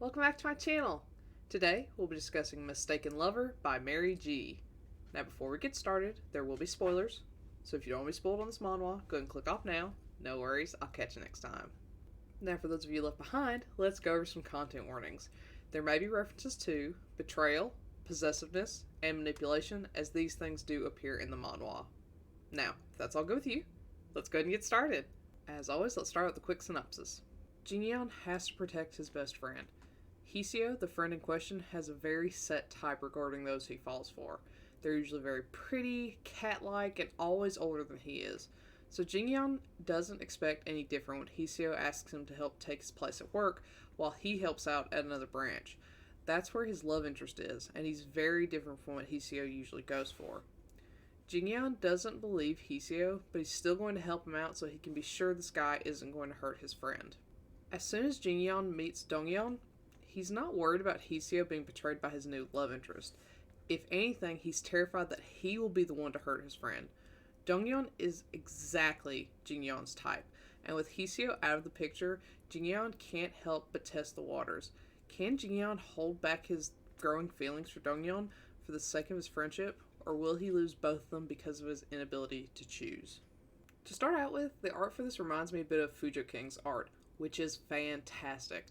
Welcome back to my channel. Today we'll be discussing Mistaken Lover by MeriG. Now before we get started, there will be spoilers, so if you don't want to be spoiled on this manhwa, go ahead and click off now. No worries, I'll catch you next time. Now for those of you left behind, let's go over some content warnings. There may be references to betrayal, possessiveness, and manipulation, as these things do appear in the manhwa. Now, if that's all good with you, let's go ahead and get started. As always, let's start with a quick synopsis. Jingyeon has to protect his best friend. Hiseo, the friend in question, has a very set type regarding those he falls for. They're usually very pretty, cat-like, and always older than he is. So Jingyeon doesn't expect any different when Hiseo asks him to help take his place at work while he helps out at another branch. That's where his love interest is, and he's very different from what Hiseo usually goes for. Jingyeon doesn't believe Hiseo, but he's still going to help him out so he can be sure this guy isn't going to hurt his friend. As soon as Jingyeon meets Dongyeon, he's not worried about Hiseo being betrayed by his new love interest. If anything, he's terrified that he will be the one to hurt his friend. Dongyeon is exactly Jingyeon's type, and with Hiseo out of the picture, Jingyeon can't help but test the waters. Can Jingyeon hold back his growing feelings for Dongyeon for the sake of his friendship, or will he lose both of them because of his inability to choose? To start out with, the art for this reminds me a bit of Fujo King's art, which is fantastic.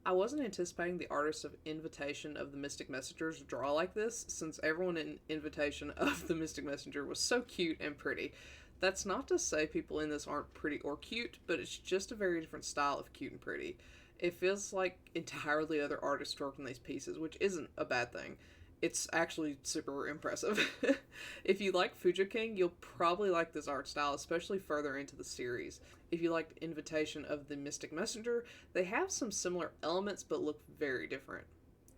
I wasn't anticipating the artist of Invitation of the Mystic Messenger to draw like this, since everyone in Invitation of the Mystic Messenger was so cute and pretty. That's not to say people in this aren't pretty or cute, but it's just a very different style of cute and pretty. It feels like entirely other artists worked on these pieces, which isn't a bad thing. It's actually super impressive. If you like Fujo King, you'll probably like this art style, especially further into the series. If you liked Invitation of the Mystic Messenger, they have some similar elements but look very different.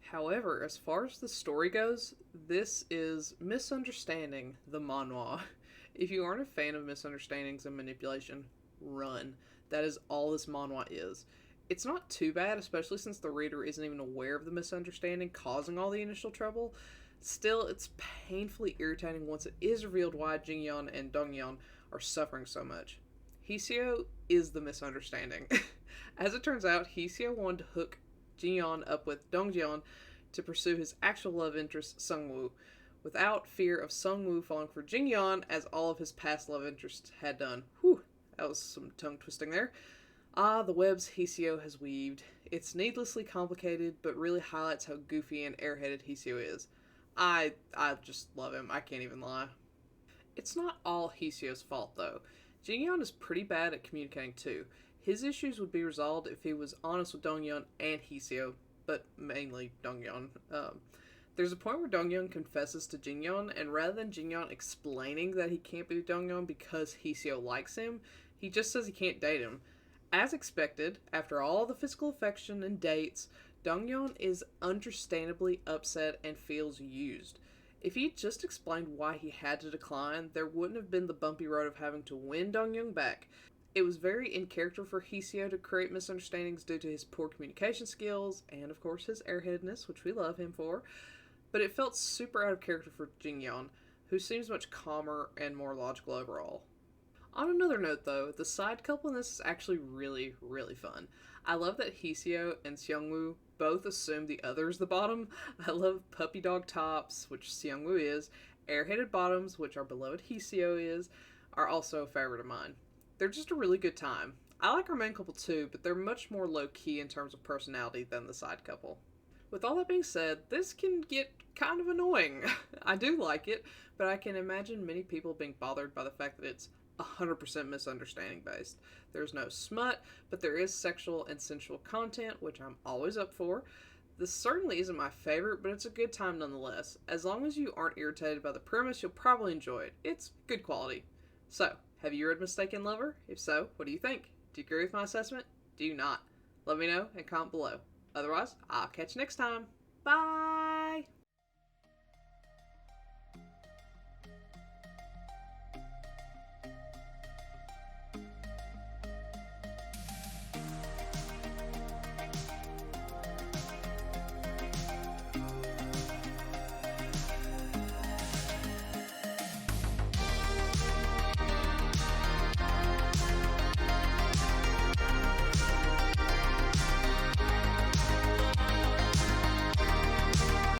However, as far as the story goes, this is Misunderstanding the Manhwa. If you aren't a fan of misunderstandings and manipulation, run. That is all this manhwa is. It's not too bad, especially since the reader isn't even aware of the misunderstanding causing all the initial trouble. Still, it's painfully irritating once it is revealed why Jingyeon and Dongyeon are suffering so much. Hiseo is the misunderstanding. As it turns out, Hiseo wanted to hook Jingyeon up with Dongyeon to pursue his actual love interest, Sungwoo, without fear of Sungwoo falling for Jingyeon as all of his past love interests had done. Whew, that was some tongue twisting there. Ah, the webs Hiseo has weaved. It's needlessly complicated, but really highlights how goofy and airheaded Hiseo is. I just love him, I can't even lie. It's not all Hiseo's fault, though. Jingyeon is pretty bad at communicating, too. His issues would be resolved if he was honest with Dongyeon and Hiseo, but mainly Dongyeon. There's a point where Dongyeon confesses to Jingyeon, and rather than Jingyeon explaining that he can't be with Dongyeon because Hiseo likes him, he just says he can't date him. As expected, after all the physical affection and dates, Dongyeon is understandably upset and feels used. If he just explained why he had to decline, there wouldn't have been the bumpy road of having to win Dongyeon back. It was very in character for Hiseo to create misunderstandings due to his poor communication skills, and of course his airheadedness, which we love him for, but it felt super out of character for Jingyeon, who seems much calmer and more logical overall. On another note, though, the side couple in this is actually really, really fun. I love that Hiseo and Seungwoo both assume the other's the bottom. I love puppy dog tops, which Seungwoo is, airheaded bottoms, which our beloved Hiseo is, are also a favorite of mine. They're just a really good time. I like our main couple too, but they're much more low-key in terms of personality than the side couple. With all that being said, this can get kind of annoying. I do like it, but I can imagine many people being bothered by the fact that it's 100% misunderstanding based. There's no smut, but there is sexual and sensual content, which I'm always up for. This certainly isn't my favorite, but it's a good time nonetheless. As long as you aren't irritated by the premise, you'll probably enjoy it. It's good quality. So, have you read Mistaken Lover? If so, what do you think? Do you agree with my assessment? Do you not? Let me know and comment below. Otherwise, I'll catch you next time. Bye!